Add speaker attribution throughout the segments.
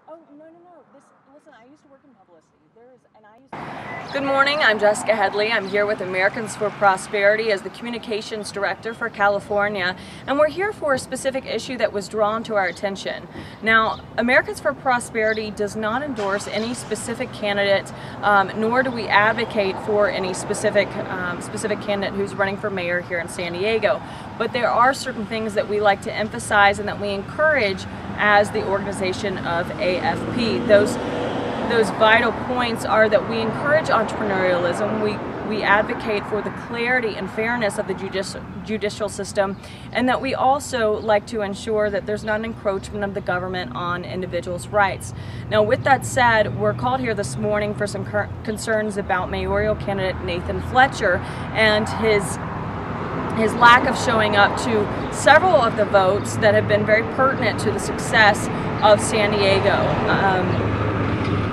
Speaker 1: Oh, no. Listen, I used to work in publicity. Good morning, I'm Jessica Headley. I'm here with Americans for Prosperity as the Communications Director for California, and we're here for a specific issue that was drawn to our attention. Now, Americans for Prosperity does not endorse any specific candidate, nor do we advocate for any specific candidate who's running for mayor here in San Diego. But there are certain things that we like to emphasize and that we encourage as the organization of AFP. Those vital points are that we encourage entrepreneurialism, we advocate for the clarity and fairness of the judicial system, and that we also like to ensure that there's not an encroachment of the government on individuals' rights. Now, with that said, we're called here this morning for some concerns about mayoral candidate Nathan Fletcher and his lack of showing up to several of the votes that have been very pertinent to the success of San Diego.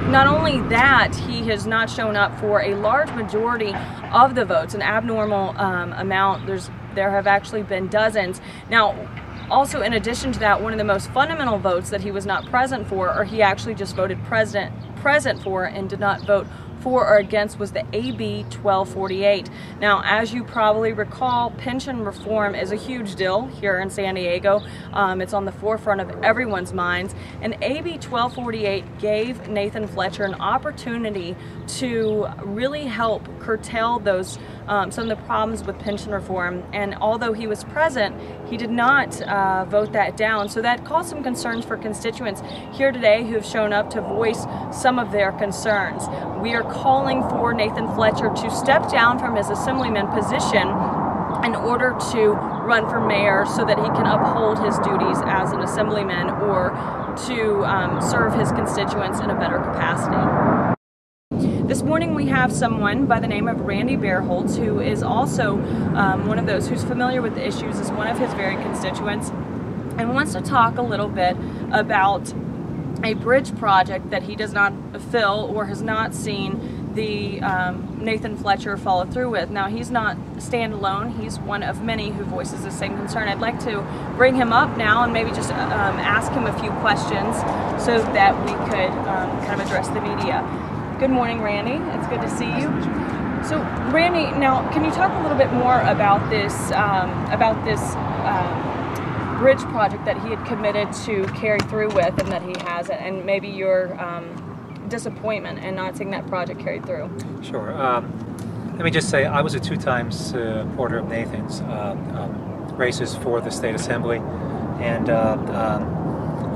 Speaker 1: Not only that, he has not shown up for a large majority of the votes, an abnormal amount. There have actually been dozens. Now, also in addition to that, one of the most fundamental votes that he was not present for, or he actually just voted present for and did not vote for or against, was the AB 1248. Now, as you probably recall, pension reform is a huge deal here in San Diego. It's on the forefront of everyone's minds, and AB 1248 gave Nathan Fletcher an opportunity to really help curtail those some of the problems with pension reform. And although he was present, he did not vote that down. So that caused some concerns for constituents here today who have shown up to voice some of their concerns. We are calling for Nathan Fletcher to step down from his Assemblyman position in order to run for mayor so that he can uphold his duties as an Assemblyman or to serve his constituents in a better capacity. This morning we have someone by the name of Randy Bearholtz, who is also one of those who's familiar with the issues, is one of his very constituents, and wants to talk a little bit about a bridge project that he does not fill or has not seen the Nathan Fletcher follow through with. Now, he's not standalone. He's one of many who voices the same concern. I'd like to bring him up now and maybe just ask him a few questions so that we could kind of address the media. Good morning, Randy. It's good to see you. So, Randy, now can you talk a little bit more about this bridge project that he had committed to carry through with, and that he hasn't, and maybe your disappointment in not seeing that project carried through?
Speaker 2: Sure. Let me just say I was a two-time supporter of Nathan's races for the state assembly, and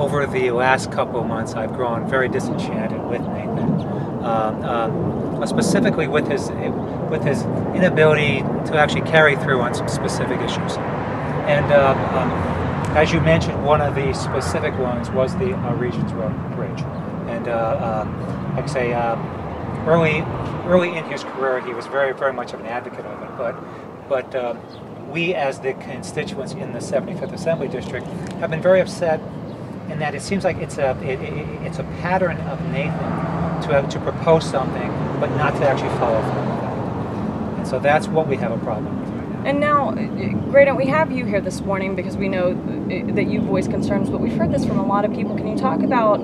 Speaker 2: over the last couple of months I've grown very disenchanted with Nathan. Specifically with his inability to actually carry through on some specific issues. And as you mentioned, one of the specific ones was the Regents Road Bridge. And like I say, early in his career, he was very much of an advocate of it. But we, as the constituents in the 75th Assembly District, have been very upset in that it seems like it's a pattern of Nathan to propose something, but not to actually follow through with that. And so that's what we have a problem with right now.
Speaker 1: And now, Graydon, we have you here this morning because we know that you voice concerns, but we've heard this from a lot of people. Can you talk about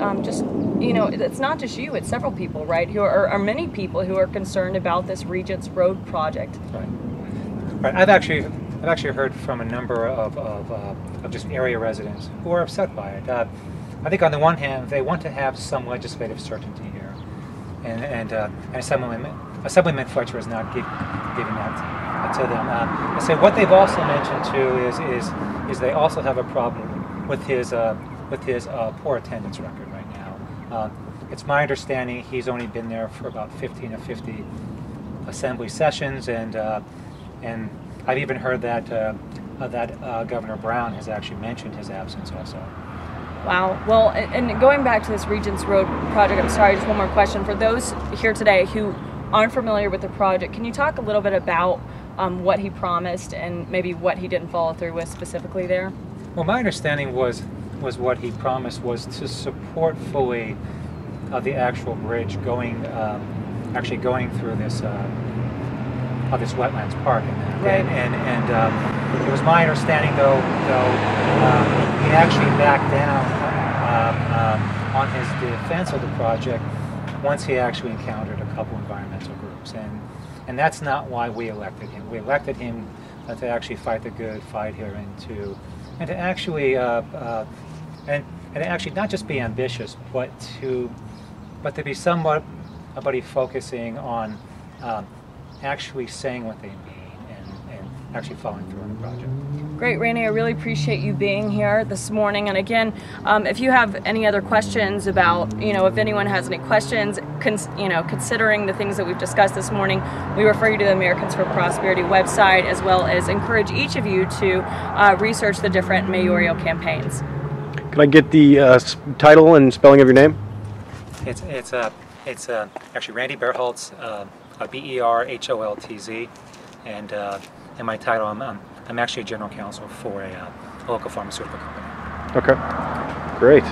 Speaker 1: it's not just you, it's several people, right, who are many people who are concerned about this Regents Road project?
Speaker 2: Right. I've actually heard from a number of just area residents who are upset by it. I think on the one hand, they want to have some legislative certainty here. And Assemblyman Fletcher is not giving that to them. I say what they've also mentioned too is they also have a problem with his poor attendance record right now. It's my understanding he's only been there for about 15 or 50 assembly sessions, and I've even heard that Governor Brown has actually mentioned his absence also.
Speaker 1: Wow. Well, and going back to this Regents Road project, I'm sorry, just one more question. For those here today who aren't familiar with the project, can you talk a little bit about what he promised and maybe what he didn't follow through with specifically there?
Speaker 2: Well, my understanding was what he promised was to support fully the actual bridge actually going through this wetlands park.
Speaker 1: Right.
Speaker 2: And it was my understanding, though he actually backed down on his defense of the project once he actually encountered a couple environmental groups, and that's not why we elected him. We elected him to actually fight the good fight here, and to actually and to actually not just be ambitious, but to be somebody focusing on actually saying what they mean and actually following through on the project.
Speaker 1: Great, Randy. I really appreciate you being here this morning. And again, if you have any other questions about, if anyone has any questions, considering the things that we've discussed this morning, we refer you to the Americans for Prosperity website, as well as encourage each of you to research the different mayoral campaigns.
Speaker 3: Can I get the title and spelling of your name?
Speaker 2: It's actually Randy Berholtz, Berholtz, and my title, I'm actually a general counsel for a local pharmaceutical company.
Speaker 3: Okay, great.